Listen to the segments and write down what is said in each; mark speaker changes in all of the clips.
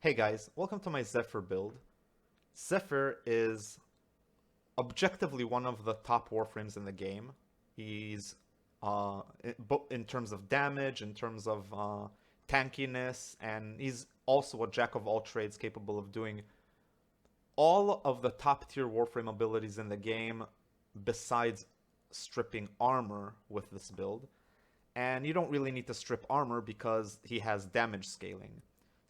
Speaker 1: Hey guys, welcome to my Zypher build. Zypher is objectively one of the top warframes in the game. He's in terms of damage, in terms of tankiness, and he's also a jack of all trades capable of doing all of the top tier warframe abilities in the game besides stripping armor with this build. And you don't really need to strip armor because he has damage scaling.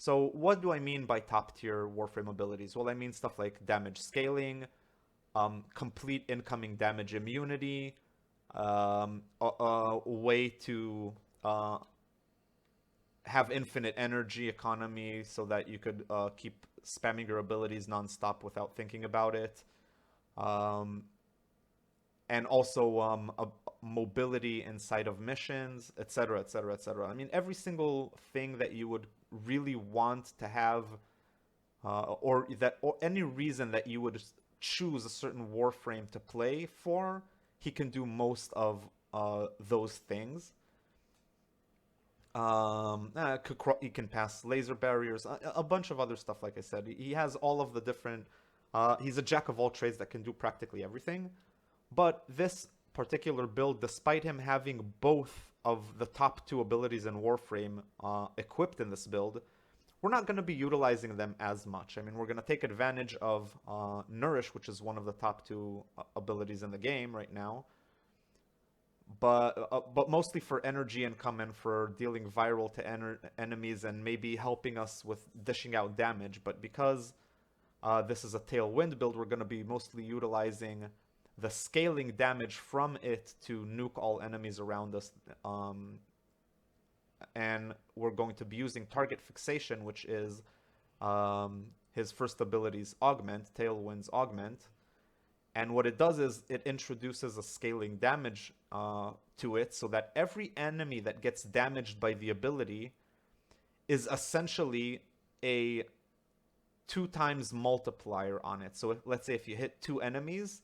Speaker 1: So what do I mean by top tier Warframe abilities? Well, I mean stuff like damage scaling, complete incoming damage immunity, a way to have infinite energy economy so that you could keep spamming your abilities nonstop without thinking about it. Um, and also a mobility inside of missions, etc., etc., etc. I mean, every single thing that you would really want to have, or any reason that you would choose a certain warframe to play for, he can do most of those things. He can pass laser barriers, a bunch of other stuff. Like I said, he has all of the different. He's a jack of all trades that can do practically everything. But this particular build, despite him having both of the top two abilities in Warframe equipped in this build, we're not going to be utilizing them as much. I mean, we're going to take advantage of Nourish, which is one of the top two abilities in the game right now, but mostly for energy income and for dealing viral to enemies and maybe helping us with dishing out damage. But because this is a Tailwind build, we're going to be mostly utilizing the scaling damage from it to nuke all enemies around us. And we're going to be using target fixation, which is his first ability's augment, Tailwind's augment. And what it does is it introduces a scaling damage to it so that every enemy that gets damaged by the ability is essentially a 2 times multiplier on it. So let's say if you hit 2 enemies,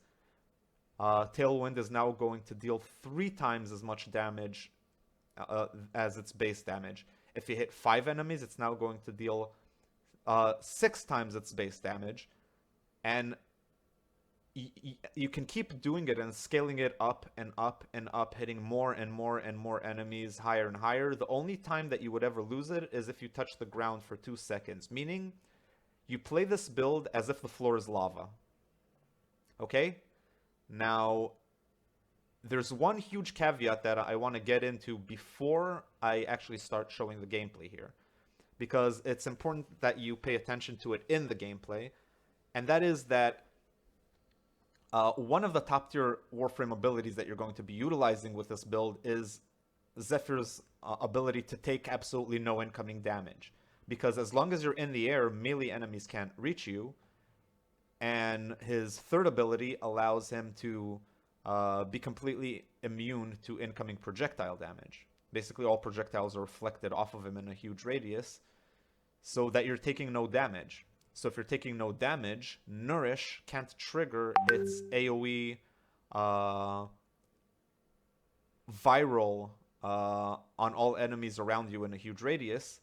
Speaker 1: Tailwind is now going to deal 3 times as much damage as its base damage. If you hit 5 enemies, it's now going to deal 6 times its base damage. And you can keep doing it and scaling it up and up and up, hitting more and more and more enemies higher and higher. The only time that you would ever lose it is if you touch the ground for 2 seconds, meaning you play this build as if the floor is lava. Okay? Now, there's one huge caveat that I want to get into before I actually start showing the gameplay here, because it's important that you pay attention to it in the gameplay, and that is that one of the top tier Warframe abilities that you're going to be utilizing with this build is Zypher's ability to take absolutely no incoming damage. Because as long as you're in the air, melee enemies can't reach you. And his third ability allows him to be completely immune to incoming projectile damage. Basically, all projectiles are reflected off of him in a huge radius, so that you're taking no damage. So if you're taking no damage, Nourish can't trigger its AoE viral on all enemies around you in a huge radius,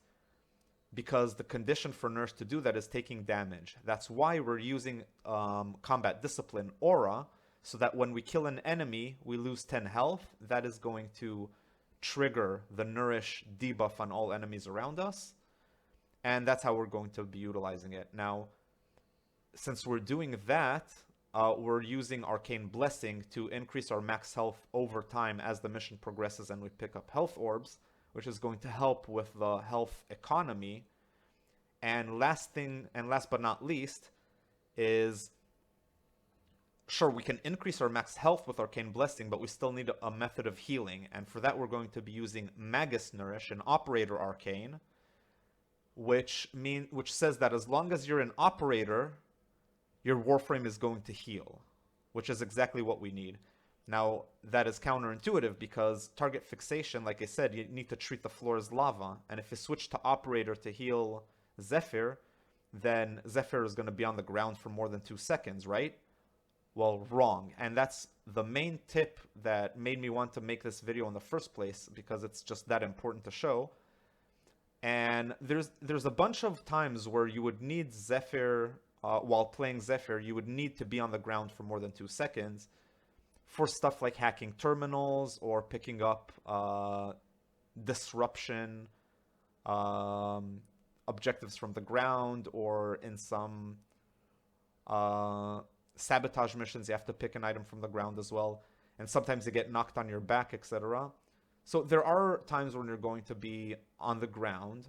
Speaker 1: because the condition for Nourish to do that is taking damage. That's why we're using Combat Discipline Aura, so that when we kill an enemy, we lose 10 health. That is going to trigger the Nourish debuff on all enemies around us. And that's how we're going to be utilizing it. Now, since we're doing that, we're using Arcane Blessing to increase our max health over time as the mission progresses and we pick up health orbs, which is going to help with the health economy. And last but not least, is sure, we can increase our max health with Arcane Blessing, but we still need a method of healing. And for that, we're going to be using Magus Nourish, an Operator Arcane, which says that as long as you're an operator, your Warframe is going to heal, which is exactly what we need. Now, that is counterintuitive because target fixation, like I said, you need to treat the floor as lava. And if you switch to operator to heal Zypher, then Zypher is going to be on the ground for more than 2 seconds, right? Well, wrong. And that's the main tip that made me want to make this video in the first place, because it's just that important to show. And there's a bunch of times where you would need Zypher, while playing Zypher, you would need to be on the ground for more than 2 seconds for stuff like hacking terminals or picking up disruption objectives from the ground, or in some sabotage missions you have to pick an item from the ground as well, and sometimes you get knocked on your back, etc. So there are times when you're going to be on the ground,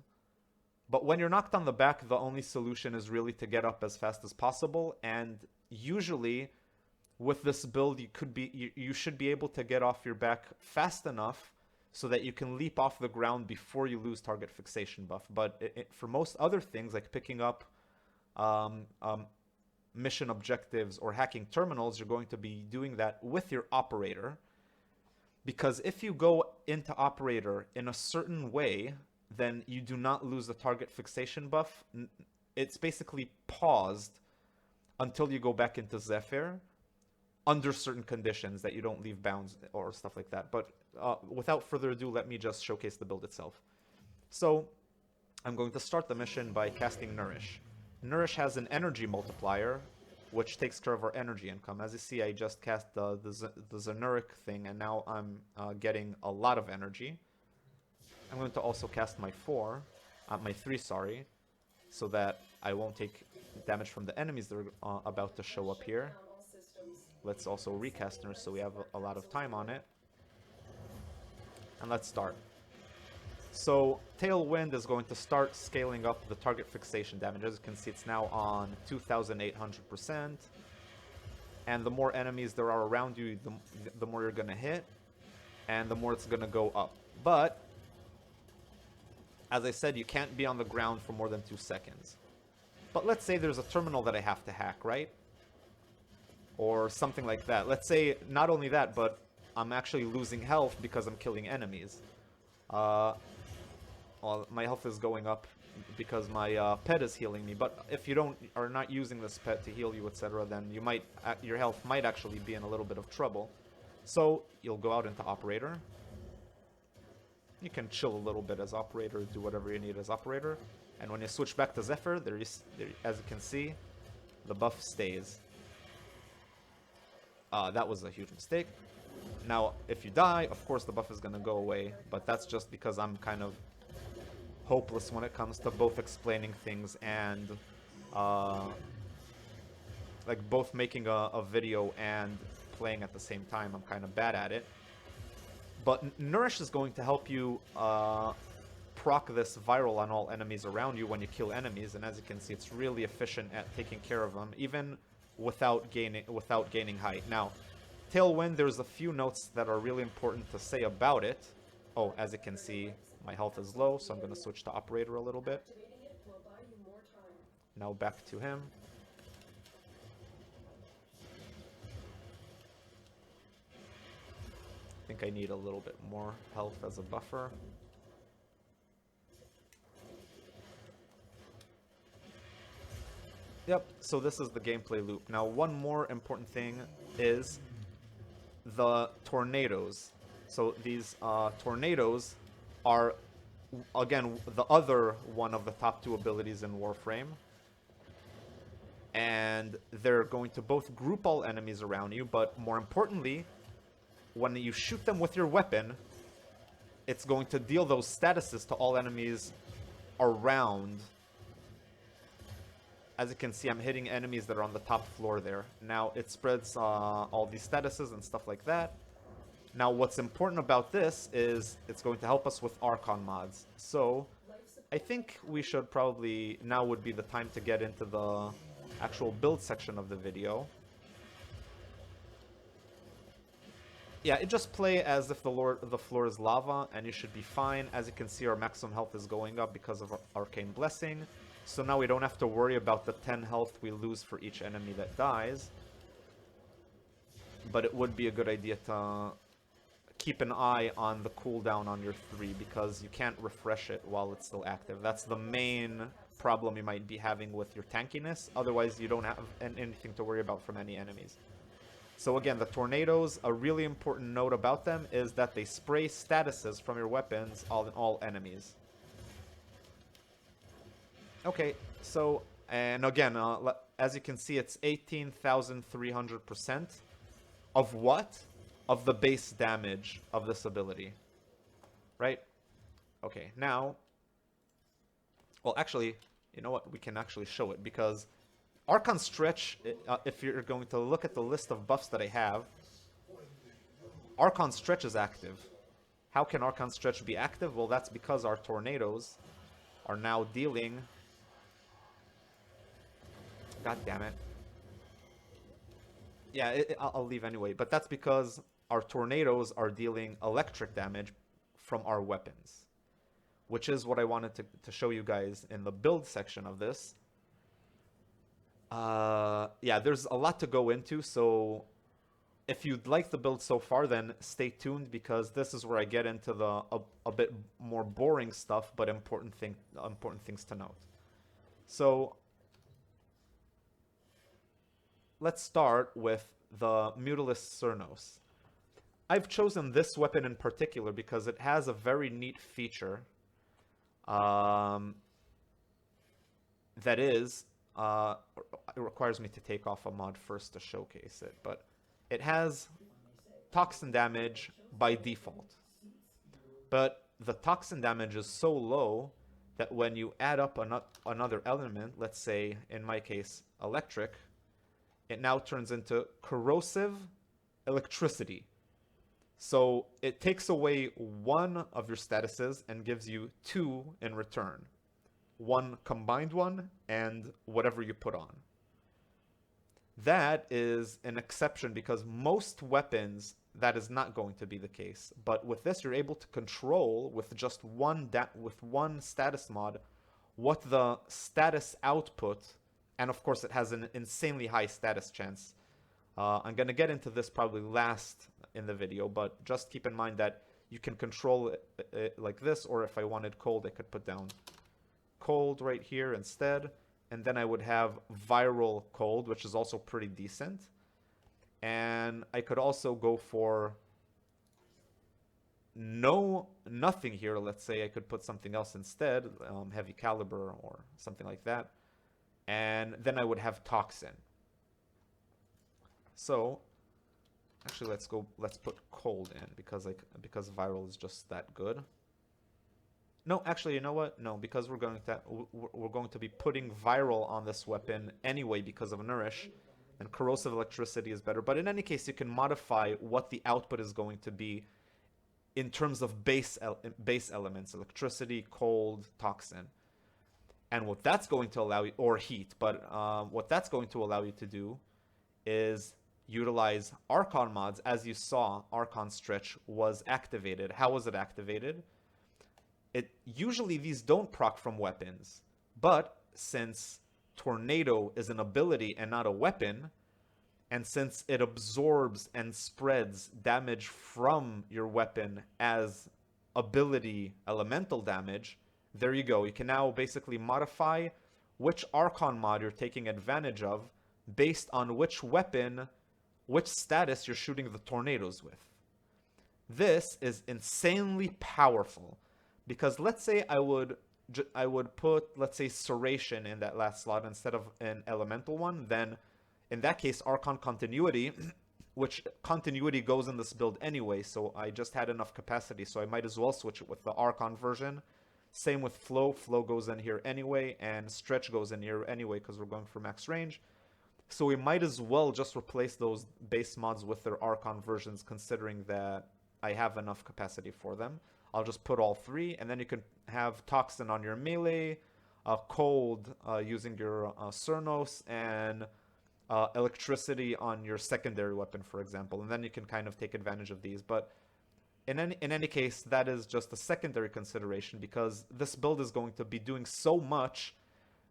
Speaker 1: but when you're knocked on the back, the only solution is really to get up as fast as possible. And usually with this build, you should be able to get off your back fast enough so that you can leap off the ground before you lose target fixation buff. But for most other things, like picking up mission objectives or hacking terminals, you're going to be doing that with your operator. Because if you go into operator in a certain way, then you do not lose the target fixation buff. It's basically paused until you go back into Zypher, under certain conditions that you don't leave bounds or stuff like that. But without further ado, let me just showcase the build itself. So I'm going to start the mission by casting Nourish. Nourish has an energy multiplier, which takes care of our energy income. As you see, I just cast the Zenuric thing, and now I'm getting a lot of energy. I'm going to also cast my 3, sorry, so that I won't take damage from the enemies that are about to show up here. Let's also recast Nourish so we have a lot of time on it. And let's start. So Tailwind is going to start scaling up the target fixation damage. As you can see, it's now on 2,800%. And the more enemies there are around you, the more you're going to hit, and the more it's going to go up. But, as I said, you can't be on the ground for more than 2 seconds. But let's say there's a terminal that I have to hack, right? Or something like that. Let's say not only that, but I'm actually losing health because I'm killing enemies. Well, my health is going up because my pet is healing me. But if you are not using this pet to heal you, etc., then your health might actually be in a little bit of trouble. So you'll go out into operator. You can chill a little bit as operator, do whatever you need as operator. And when you switch back to Zypher, as you can see, the buff stays. That was a huge mistake. Now, if you die, of course the buff is going to go away, but that's just because I'm kind of hopeless when it comes to both explaining things and like both making a video and playing at the same time. I'm kind of bad at it. But Nourish is going to help you proc this viral on all enemies around you when you kill enemies, and as you can see, it's really efficient at taking care of them, even without gaining height. Now, Tailwind, there's a few notes that are really important to say about it. Oh, as you can see, my health is low, so I'm going to switch to operator a little bit. Now back to him. I think I need a little bit more health as a buffer. Yep, so this is the gameplay loop. Now, one more important thing is the tornadoes. So these tornadoes are, again, the other one of the top 2 abilities in Warframe. And they're going to both group all enemies around you, but more importantly, when you shoot them with your weapon, it's going to deal those statuses to all enemies around. As you can see, I'm hitting enemies that are on the top floor there. Now, it spreads all these statuses and stuff like that. Now, what's important about this is it's going to help us with archon mods. So, I think we should probably... Now would be the time to get into the actual build section of the video. Yeah, it just play as if the floor is lava, and you should be fine. As you can see, our maximum health is going up because of our Arcane Blessing. So now we don't have to worry about the 10 health we lose for each enemy that dies. But it would be a good idea to keep an eye on the cooldown on your 3, because you can't refresh it while it's still active. That's the main problem you might be having with your tankiness. Otherwise, you don't have anything to worry about from any enemies. So again, the tornadoes, a really important note about them is that they spray statuses from your weapons on all enemies. Okay, so, and again, as you can see, it's 18,300% of what? Of the base damage of this ability, right? Okay, now, well, actually, you know what? We can actually show it, because Archon Stretch, if you're going to look at the list of buffs that I have, Archon Stretch is active. How can Archon Stretch be active? Well, that's because our tornadoes are now dealing... God damn it. Yeah, I'll leave anyway, but that's because our tornadoes are dealing electric damage from our weapons, which is what I wanted to show you guys in the build section of this. Yeah, there's a lot to go into, so if you'd like the build so far, then stay tuned, because this is where I get into the a bit more boring stuff, but important things to note. So let's start with the mutalist cernos. I've chosen this weapon in particular because it has a very neat feature. That is, it requires me to take off a mod first to showcase it, but it has toxin damage by default. But the toxin damage is so low that when you add up another element, let's say, in my case, electric, it now turns into corrosive electricity. So it takes away one of your statuses and gives you two in return. One combined one and whatever you put on. That is an exception because most weapons that is not going to be the case. But with this, you're able to control with just one status mod what the status output, and of course it has an insanely high status chance. I'm going to get into this probably last in the video, but just keep in mind that you can control it like this, or if I wanted cold, I could put down cold right here instead, and then I would have viral cold, which is also pretty decent. And I could also go for nothing here. Let's say I could put something else instead, heavy caliber or something like that, and then I would have toxin. So actually, let's put cold in because viral is just that good. No, actually, you know what? No, because we're going to be putting viral on this weapon anyway because of Nourish, and corrosive electricity is better. But in any case, you can modify what the output is going to be in terms of base elements: electricity, cold, toxin, and what that's going to allow you, or heat. But what that's going to allow you to do is utilize archon mods. As you saw, archon stretch was activated. How was it activated? Usually these don't proc from weapons, but since tornado is an ability and not a weapon, and since it absorbs and spreads damage from your weapon as ability elemental damage, there you go. You can now basically modify which archon mod you're taking advantage of based on which weapon, which status you're shooting the tornadoes with. This is insanely powerful. Because let's say I would put, let's say, Serration in that last slot instead of an elemental one, then in that case, Archon Continuity, which continuity goes in this build anyway, so I just had enough capacity, so I might as well switch it with the Archon version. Same with Flow. Flow goes in here anyway, and Stretch goes in here anyway because we're going for max range. So we might as well just replace those base mods with their Archon versions, considering that I have enough capacity for them. I'll just put all three, and then you can have Toxin on your melee, Cold using your Cernos, and Electricity on your secondary weapon, for example. And then you can kind of take advantage of these. But in any case, that is just a secondary consideration, because this build is going to be doing so much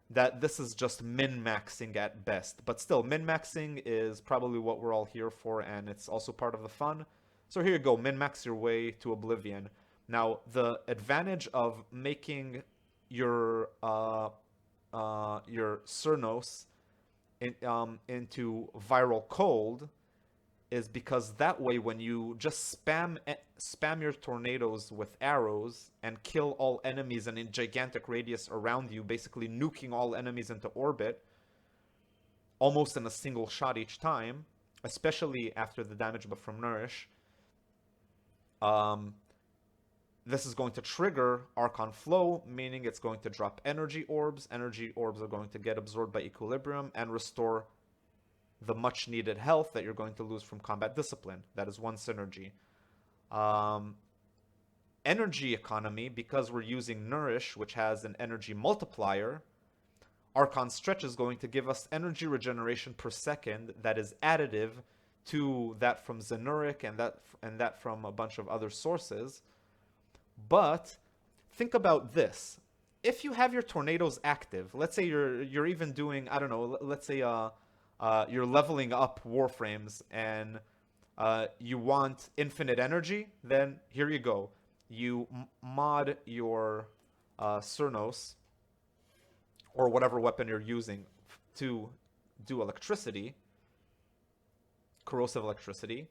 Speaker 1: that this is just min-maxing at best. But still, min-maxing is probably what we're all here for, and it's also part of the fun. So here you go, min-max your way to oblivion. Now, the advantage of making your Cernos into viral cold is because that way when you just spam your tornadoes with arrows and kill all enemies in a gigantic radius around you, basically nuking all enemies into orbit, almost in a single shot each time, especially after the damage buff from Nourish, this is going to trigger Archon Flow, meaning it's going to drop energy orbs. Energy orbs are going to get absorbed by Equilibrium and restore the much needed health that you're going to lose from Combat Discipline. That is one synergy. Energy economy, because we're using Nourish, which has an energy multiplier, Archon Stretch is going to give us energy regeneration per second that is additive to that from Zenuric and that from a bunch of other sources. But think about this. If you have your tornadoes active, let's say you're even doing, I don't know, let's say you're leveling up Warframes and you want infinite energy, then here you go. You mod your cernos or whatever weapon you're using to do electricity, corrosive electricity.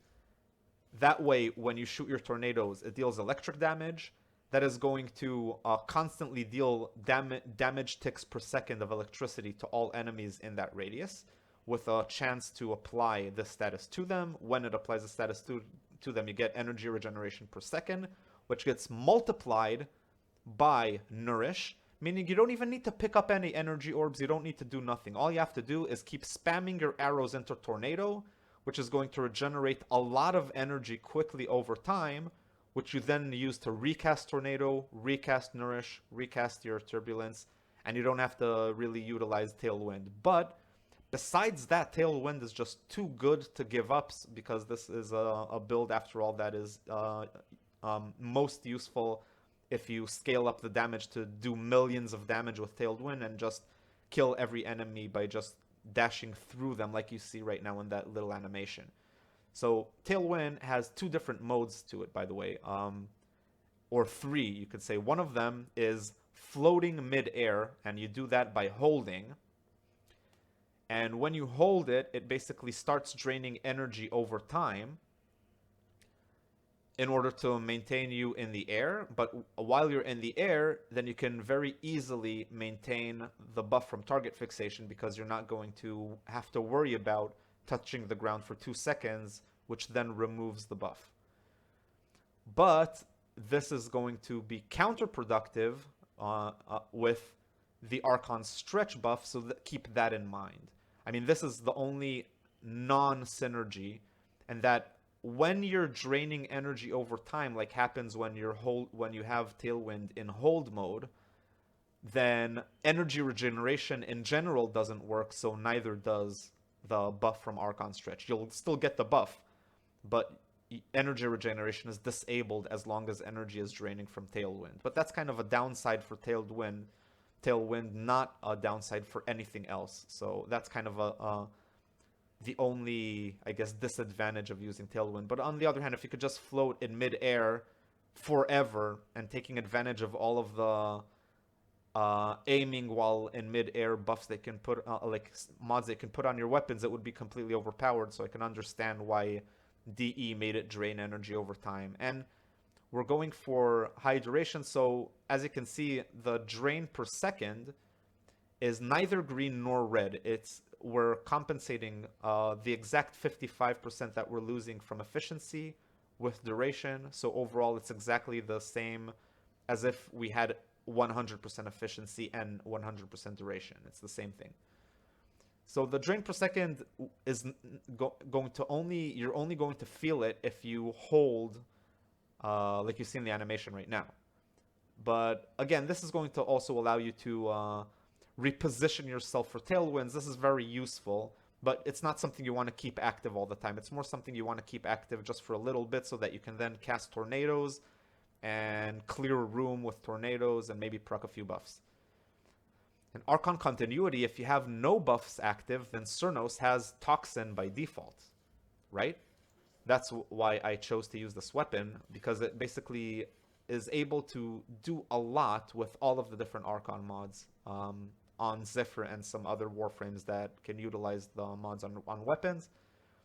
Speaker 1: That way, when you shoot your tornadoes, it deals electric damage. That is going to constantly deal damage ticks per second of electricity to all enemies in that radius, with a chance to apply this status to them. When it applies the status to them, you get energy regeneration per second, which gets multiplied by Nourish, meaning you don't even need to pick up any energy orbs. You don't need to do nothing. All you have to do is keep spamming your arrows into Tornado, which is going to regenerate a lot of energy quickly over time, which you then use to recast Tornado, recast Nourish, recast your Turbulence, and you don't have to really utilize Tailwind. But besides that, Tailwind is just too good to give up, because this is a build, after all, that is most useful if you scale up the damage to do millions of damage with Tailwind and just kill every enemy by just dashing through them, like you see right now in that little animation. So Tailwind has two different modes to it, by the way, or three, you could say. One of them is floating mid-air, and you do that by holding. And when you hold it, it basically starts draining energy over time in order to maintain you in the air. But while you're in the air, then you can very easily maintain the buff from target fixation, because you're not going to have to worry about touching the ground for 2 seconds, which then removes the buff. But this is going to be counterproductive with the Archon Stretch buff, so keep that in mind. I mean, this is the only non-synergy, and that when you're draining energy over time, like happens when you have Tailwind in hold mode, then energy regeneration in general doesn't work, so neither does the buff from Archon Stretch. You'll still get the buff, but energy regeneration is disabled as long as energy is draining from Tailwind. But that's kind of a downside for Tailwind, not a downside for anything else. So that's kind of the only, I guess, disadvantage of using Tailwind. But on the other hand, if you could just float in mid-air forever and taking advantage of all of the aiming while in mid-air buffs they can put, like mods they can put on your weapons, it would be completely overpowered. So I can understand why DE made it drain energy over time. And we're going for high duration, so as you can see, the drain per second is neither green nor red. We're compensating the exact 55% that we're losing from efficiency with duration. So overall, it's exactly the same as if we had 100% efficiency and 100% duration. It's the same thing. So the drain per second is going to you're only going to feel it if you hold, like you see in the animation right now. But again, this is going to also allow you to reposition yourself for tailwinds. This is very useful, but it's not something you want to keep active all the time. It's more something you want to keep active just for a little bit, so that you can then cast tornadoes and clear a room with tornadoes and maybe proc a few buffs. In Archon Continuity, if you have no buffs active, then Cernos has Toxin by default, right? That's why I chose to use this weapon, because it basically is able to do a lot with all of the different Archon mods on Zypher and some other Warframes that can utilize the mods on weapons.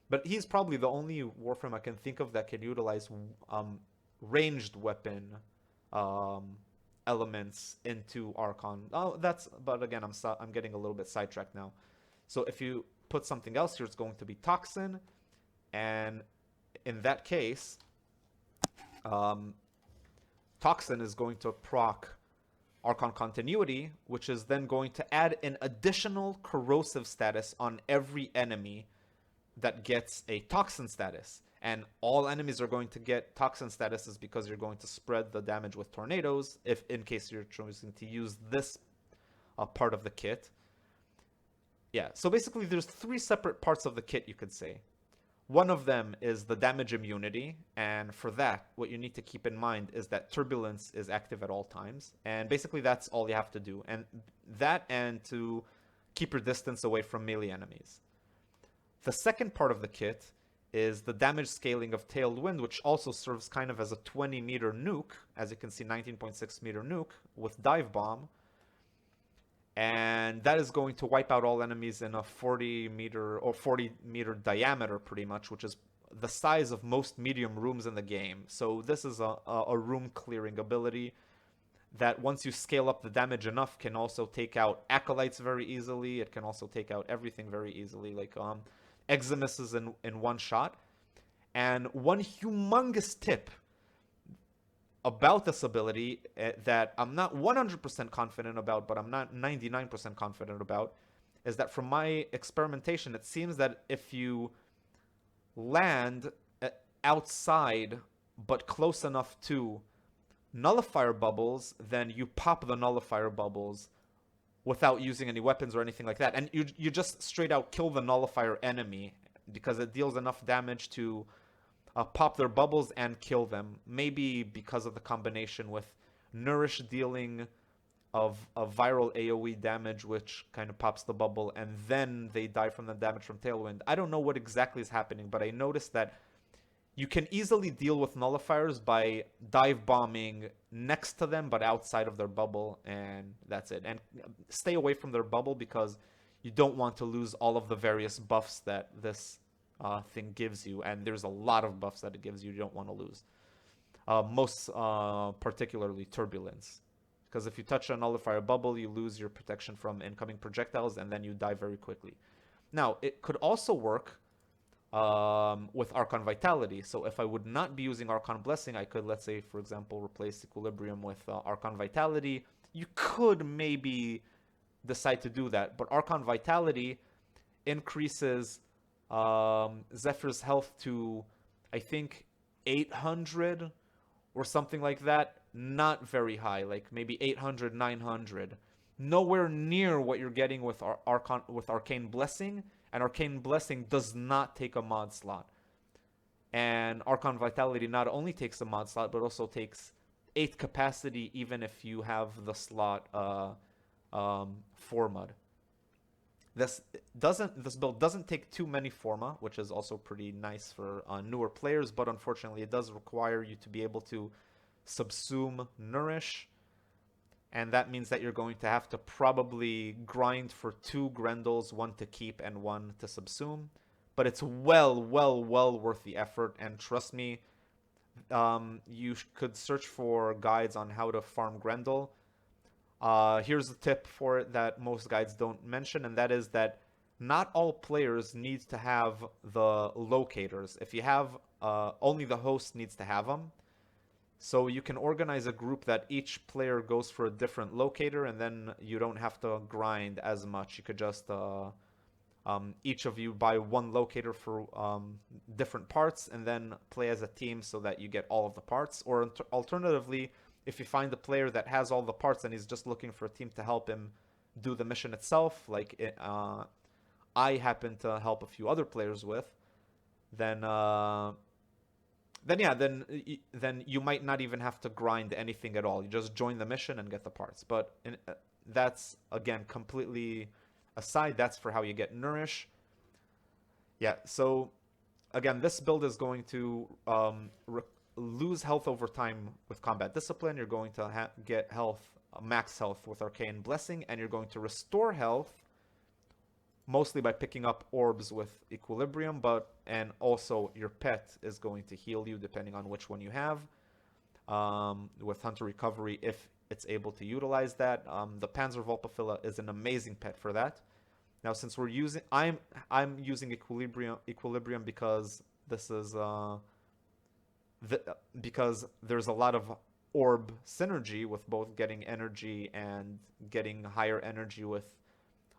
Speaker 1: But he's probably the only Warframe I can think of that can utilize ranged weapon um, elements into Archon. Oh, but again, I'm getting a little bit sidetracked now. So if you put something else here, it's going to be toxin, and in that case, um, toxin is going to proc Archon continuity, which is then going to add an additional corrosive status on every enemy that gets a toxin status. And all enemies are going to get toxin statuses because you're going to spread the damage with tornadoes, if in case you're choosing to use this part of the kit. Yeah, so basically there's 3 separate parts of the kit, you could say. One of them is the damage immunity, and for that, what you need to keep in mind is that turbulence is active at all times, and basically that's all you have to do. And to keep your distance away from melee enemies. The second part of the kit is the damage scaling of Tailwind, which also serves kind of as a 20-meter nuke, as you can see, 19.6-meter nuke with divebomb. And that is going to wipe out all enemies in a 40-meter diameter, pretty much, which is the size of most medium rooms in the game. So this is a room clearing ability that once you scale up the damage enough can also take out acolytes very easily. It can also take out everything very easily, like Eximuses in one shot. And one humongous tip about this ability that I'm not 100% confident about, but I'm not 99% confident about, is that from my experimentation, it seems that if you land outside but close enough to nullifier bubbles, then you pop the nullifier bubbles without using any weapons or anything like that. And you just straight out kill the nullifier enemy because it deals enough damage to pop their bubbles and kill them. Maybe because of the combination with Nourish dealing of viral AoE damage, which kind of pops the bubble, and then they die from the damage from Tailwind. I don't know what exactly is happening, but I noticed that you can easily deal with nullifiers by dive bombing next to them, but outside of their bubble, and that's it. And stay away from their bubble because you don't want to lose all of the various buffs that this thing gives you, and there's a lot of buffs that it gives you don't want to lose. Most particularly turbulence, because if you touch a nullifier bubble, you lose your protection from incoming projectiles, and then you die very quickly. Now, it could also work with Archon Vitality. So if I would not be using Archon Blessing, I could, let's say, for example, replace Equilibrium with Archon Vitality. You could maybe decide to do that, but Archon Vitality increases Zephyr's health to, I think, 800 or something like that. Not very high, like maybe 800, 900. Nowhere near what you're getting with Arcane Blessing, and Arcane Blessing does not take a mod slot. And Archon Vitality not only takes a mod slot, but also takes 8 capacity even if you have the slot 4 mod. This build doesn't take too many forma, which is also pretty nice for newer players, but unfortunately it does require you to be able to subsume Nourish, and that means that you're going to have to probably grind for 2 Grendels, 1 to keep and 1 to subsume. But it's well worth the effort, and trust me, you could search for guides on how to farm Grendel. Here's a tip for it that most guides don't mention, and that is that not all players need to have the locators. If you have, only the host needs to have them. So you can organize a group that each player goes for a different locator, and then you don't have to grind as much. You could just, each of you buy 1 locator for different parts, and then play as a team so that you get all of the parts. Or alternatively, if you find a player that has all the parts and he's just looking for a team to help him do the mission itself, like I happen to help a few other players with, then you might not even have to grind anything at all. You just join the mission and get the parts. But that's, again, completely aside. That's for how you get Nourish. Yeah, so again, this build is going to lose health over time with Combat Discipline. You're going to get health, max health with Arcane Blessing, and you're going to restore health mostly by picking up orbs with equilibrium, and also your pet is going to heal you depending on which one you have. With Hunter Recovery, if it's able to utilize that. The Panzer Volpafilla is an amazing pet for that. Now, since we're using, I'm using equilibrium because this is because there's a lot of orb synergy with both getting energy and getting higher energy with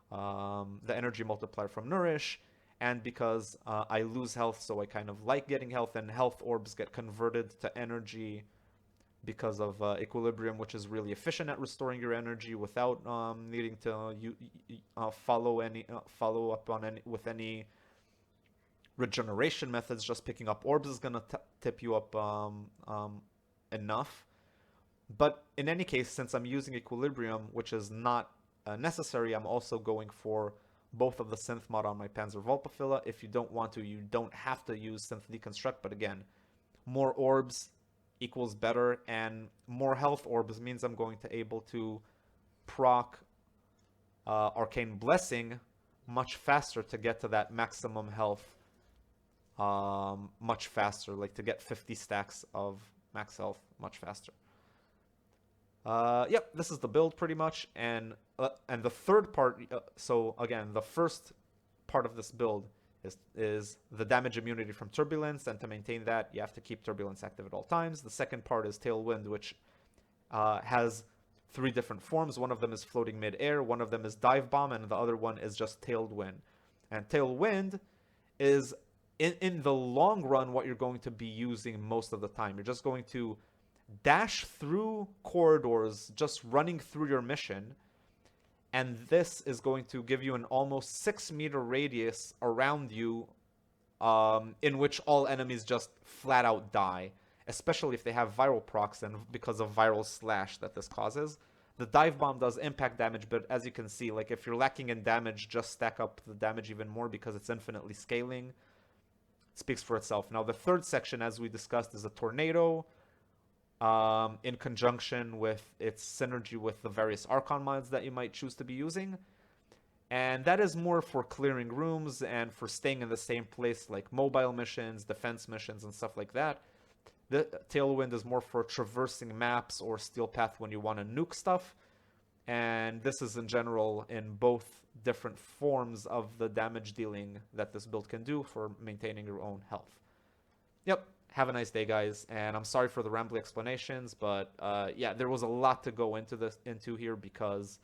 Speaker 1: the energy multiplier from Nourish, and because I lose health, so I kind of like getting health, and health orbs get converted to energy because of equilibrium, which is really efficient at restoring your energy without needing to follow up on with any regeneration methods. Just picking up orbs is gonna tip you up enough. But in any case, since I'm using equilibrium, which is not necessary, I'm also going for both of the synth mod on my Panzer Volpafilla. If you don't want to, you don't have to use synth deconstruct, but again, more orbs equals better, and more health orbs means I'm going to able to proc Arcane Blessing much faster to get to that maximum health much faster, like to get 50 stacks of max health much faster. Yep, this is the build pretty much, and the third part, so again, the first part of this build is the damage immunity from turbulence, and to maintain that, you have to keep turbulence active at all times. The second part is Tailwind, which has 3 different forms. One of them is floating mid-air, one of them is divebomb, and the other one is just Tailwind. And Tailwind is, in the long run, what you're going to be using most of the time. You're just going to dash through corridors, just running through your mission, and this is going to give you an almost 6-meter radius around you, in which all enemies just flat out die, especially if they have viral procs, and because of viral slash that this causes. The dive bomb does impact damage, but as you can see, like if you're lacking in damage, just stack up the damage even more because it's infinitely scaling. It speaks for itself. Now the third section, as we discussed, is a tornado, in conjunction with its synergy with the various archon mods that you might choose to be using. And that is more for clearing rooms and for staying in the same place, like mobile missions, defense missions, and stuff like that. The Tailwind is more for traversing maps or steel path when you want to nuke stuff. And this is in general in both different forms of the damage dealing that this build can do for maintaining your own health. Yep. Have a nice day, guys, and I'm sorry for the rambly explanations, but yeah, there was a lot to go into here because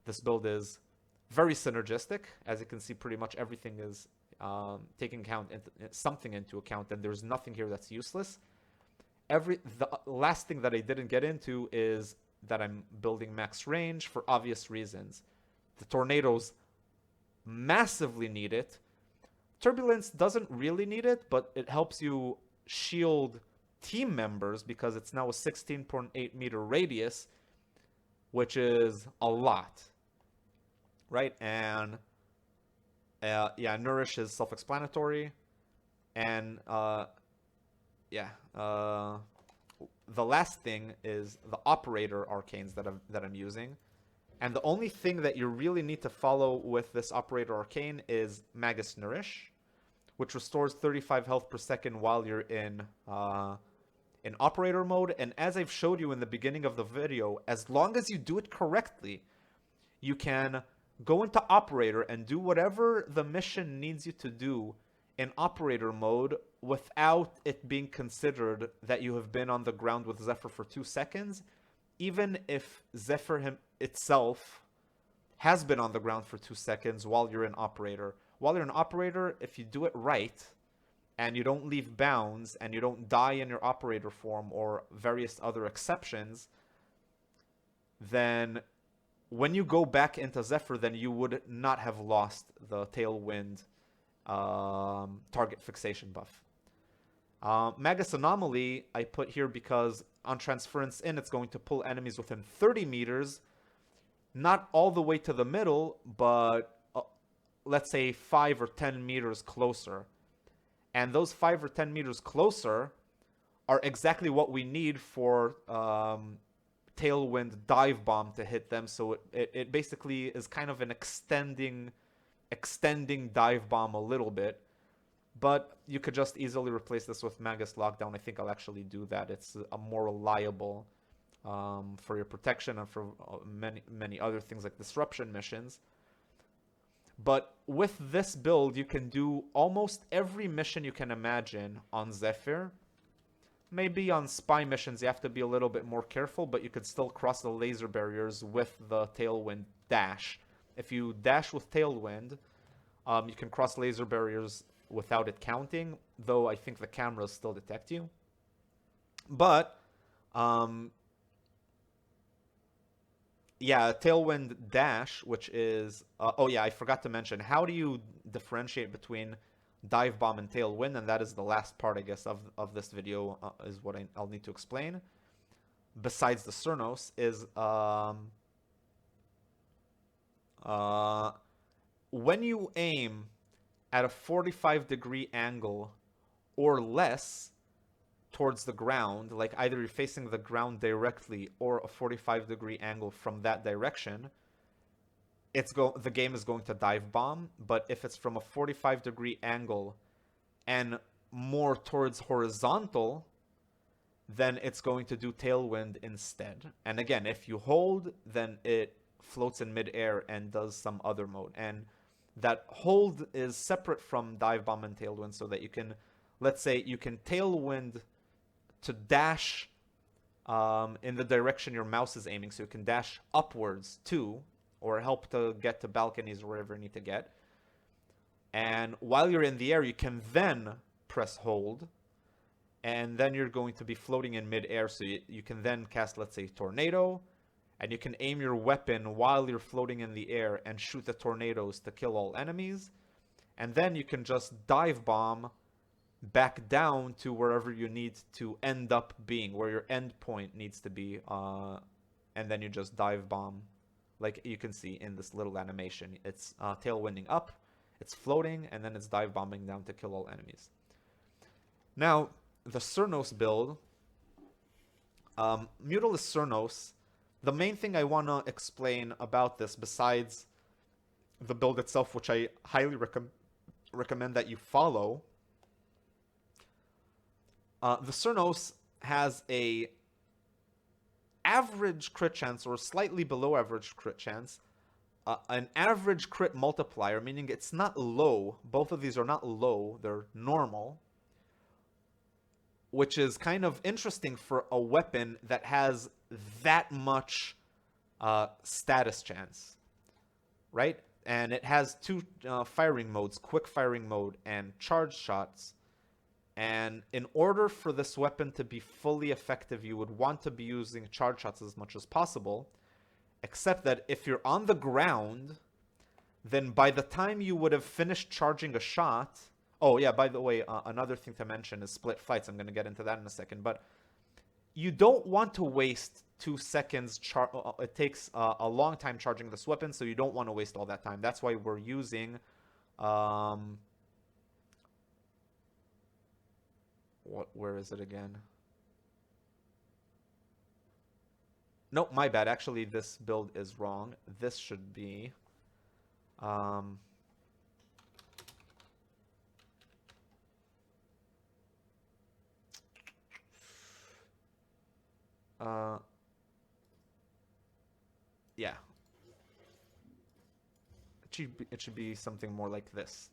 Speaker 1: this build is very synergistic. As you can see, pretty much everything is taking something into account, and there's nothing here that's useless. The last thing that I didn't get into is that I'm building max range for obvious reasons. The tornadoes massively need it. Turbulence doesn't really need it, but it helps you shield team members because it's now a 16.8 meter radius, which is a lot, right? And yeah, Nourish is self-explanatory, and yeah, the last thing is the operator arcanes that I'm using, and the only thing that you really need to follow with this operator arcane is Magus Nourish, which restores 35 health per second while you're in operator mode. And as I've showed you in the beginning of the video, as long as you do it correctly, you can go into operator and do whatever the mission needs you to do in operator mode without it being considered that you have been on the ground with Zypher for 2 seconds, even if Zypher itself has been on the ground for 2 seconds while you're in operator. While you're an operator, if you do it right, and you don't leave bounds, and you don't die in your operator form or various other exceptions, then when you go back into Zypher, then you would not have lost the Tailwind target fixation buff. Magus Anomaly I put here because on transference in, it's going to pull enemies within 30 meters, not all the way to the middle, but let's say 5 or 10 meters closer. And those 5 or 10 meters closer are exactly what we need for Tailwind Dive Bomb to hit them. So it basically is kind of an extending extending dive bomb a little bit. But you could just easily replace this with Magus Lockdown. I think I'll actually do that. It's a more reliable for your protection and for many other things like disruption missions. But with this build, you can do almost every mission you can imagine on Zypher. Maybe on spy missions you have to be a little bit more careful, but you could still cross the laser barriers with the Tailwind dash. If you dash with Tailwind, you can cross laser barriers without it counting, though I think the cameras still detect you. But yeah, Tailwind dash, which is oh yeah, I forgot to mention, how do you differentiate between dive bomb and Tailwind? And that is the last part, I guess, of this video, is what I'll need to explain. Besides the cernos, is when you aim at a 45-degree angle or less towards the ground, like either you're facing the ground directly or a 45-degree angle from that direction, the game is going to dive bomb. But if it's from a 45-degree angle and more towards horizontal, then it's going to do Tailwind instead. And again, if you hold, then it floats in midair and does some other mode. And that hold is separate from dive bomb and Tailwind, so that you can, let's say, you can Tailwind to dash in the direction your mouse is aiming, so you can dash upwards too, or help to get to balconies or wherever you need to get. And while you're in the air, you can then press hold, and then you're going to be floating in midair, so you can then cast, let's say, Tornado, and you can aim your weapon while you're floating in the air and shoot the tornadoes to kill all enemies. And then you can just dive bomb back down to wherever you need to end up being, where your end point needs to be, and then you just dive bomb, like you can see in this little animation. It's tailwinding up, it's floating, and then it's dive bombing down to kill all enemies. Now, the Cernos build, mutalist Cernos, the main thing I want to explain about this, besides the build itself, which I highly recommend that you follow, the Cernos has a average crit chance, or slightly below average crit chance, an average crit multiplier, meaning it's not low. Both of these are not low, they're normal, which is kind of interesting for a weapon that has that much status chance, right? And it has two firing modes, quick firing mode and charge shots. And in order for this weapon to be fully effective, you would want to be using charge shots as much as possible. Except that if you're on the ground, then by the time you would have finished charging a shot... Oh, yeah, by the way, another thing to mention is split flights. I'm going to get into that in a second. But you don't want to waste 2 seconds. It takes a long time charging this weapon, so you don't want to waste all that time. That's why we're using... where is it again? Nope, my bad. Actually, this build is wrong. This should be... yeah. It should be something more like this.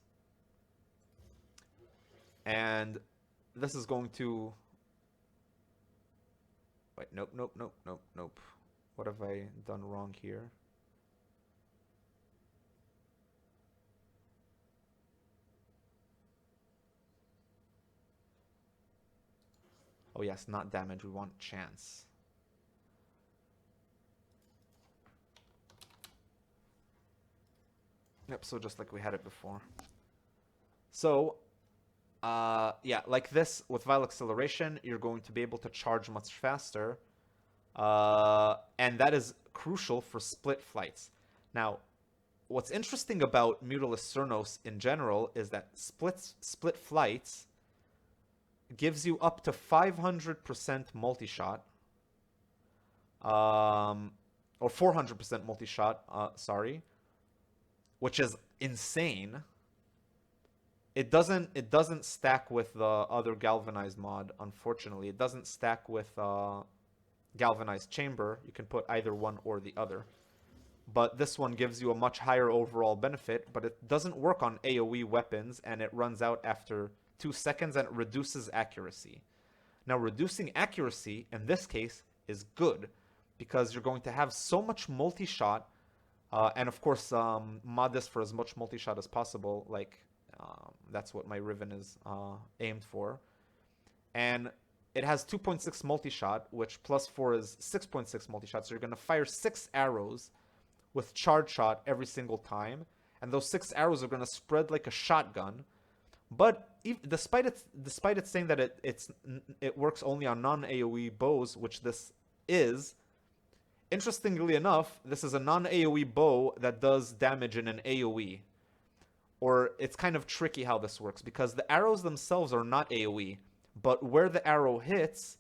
Speaker 1: And this is going to... Wait, nope. What have I done wrong here? Oh yes, not damage, we want chance. Yep, so just like we had it before. So, yeah, like this, with Vile Acceleration, you're going to be able to charge much faster. And that is crucial for split flights. Now, what's interesting about Mutalist Cernos in general is that split flights gives you up to 500% multi-shot. Or 400% multi-shot, sorry. Which is insane. It doesn't stack with the other galvanized mod, unfortunately. It doesn't stack with galvanized chamber. You can put either one or the other. But this one gives you a much higher overall benefit, but it doesn't work on AoE weapons, and it runs out after 2 seconds, and it reduces accuracy. Now, reducing accuracy, in this case, is good, because you're going to have so much multi-shot, and of course, mod this for as much multi-shot as possible, like, that's what my Riven is aimed for. And it has 2.6 multi-shot, which plus 4 is 6.6 multi-shot, so you're going to fire 6 arrows with charge shot every single time, and those 6 arrows are going to spread like a shotgun. But despite it saying that it works only on non-AoE bows, which this is, interestingly enough, this is a non-AoE bow that does damage in an AoE. Or it's kind of tricky how this works, because the arrows themselves are not AoE, but where the arrow hits,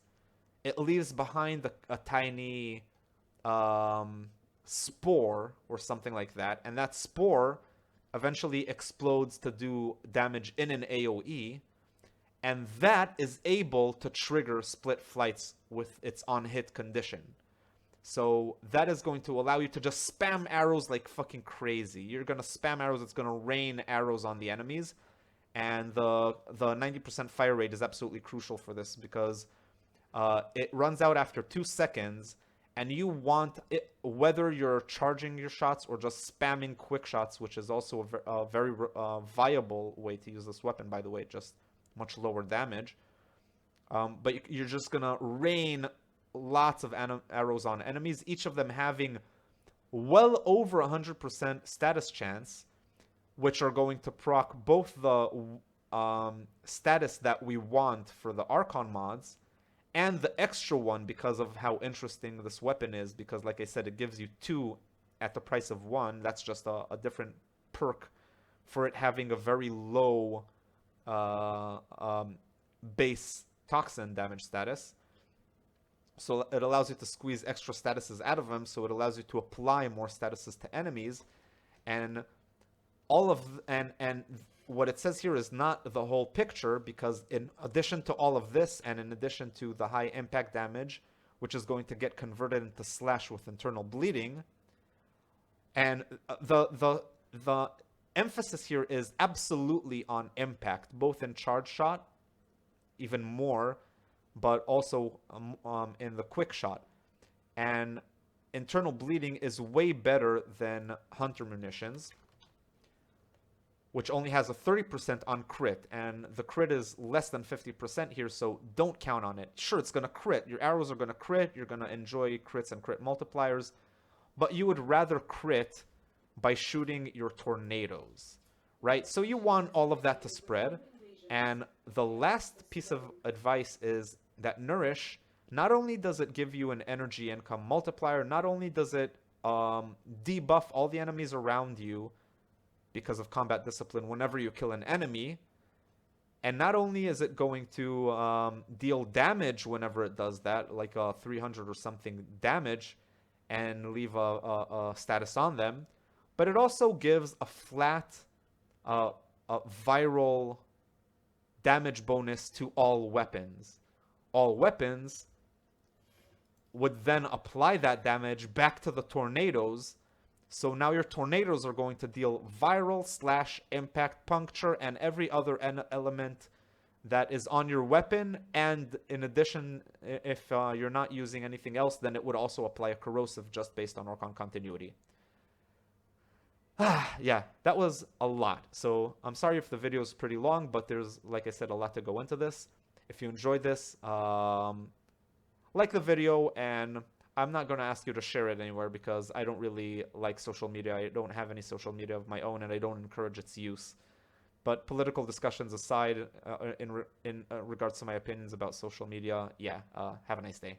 Speaker 1: it leaves behind a tiny spore or something like that, and that spore eventually explodes to do damage in an AoE, and that is able to trigger split flights with its on-hit condition. So that is going to allow you to just spam arrows like fucking crazy. You're going to spam arrows, it's going to rain arrows on the enemies, and the 90% fire rate is absolutely crucial for this, because it runs out after 2 seconds, and you want it, whether you're charging your shots or just spamming quick shots, which is also a very viable way to use this weapon, by the way, just much lower damage. But you're just going to rain lots of arrows on enemies, each of them having well over 100% status chance, which are going to proc both the status that we want for the Archon mods, and the extra one because of how interesting this weapon is, because like I said, it gives you 2 at the price of 1. That's just a different perk for it having a very low base toxin damage status. So it allows you to squeeze extra statuses out of them, so it allows you to apply more statuses to enemies. And what it says here is not the whole picture, because in addition to all of this, and in addition to the high impact damage, which is going to get converted into slash with internal bleeding, and the emphasis here is absolutely on impact, both in charge shot, even more, but also in the quick shot. And internal bleeding is way better than hunter munitions, which only has a 30% on crit, and the crit is less than 50% here, so don't count on it. Sure, it's going to crit. Your arrows are going to crit. You're going to enjoy crits and crit multipliers, but you would rather crit by shooting your tornadoes, right? So you want all of that to spread, and the last piece of advice is that Nourish, not only does it give you an energy income multiplier, not only does it debuff all the enemies around you because of combat discipline whenever you kill an enemy, and not only is it going to deal damage whenever it does that, like a 300 or something damage, and leave a status on them, but it also gives a flat a viral damage bonus to all weapons. All weapons would then apply that damage back to the tornadoes. So now your tornadoes are going to deal viral, slash, impact, puncture, and every other element that is on your weapon. And in addition, if you're not using anything else, then it would also apply a corrosive just based on Archon continuity. Yeah, that was a lot. So I'm sorry if the video is pretty long, but there's, like I said, a lot to go into this. If you enjoyed this, like the video, and I'm not going to ask you to share it anywhere because I don't really like social media. I don't have any social media of my own, and I don't encourage its use. But political discussions aside, in regards to my opinions about social media, yeah, have a nice day.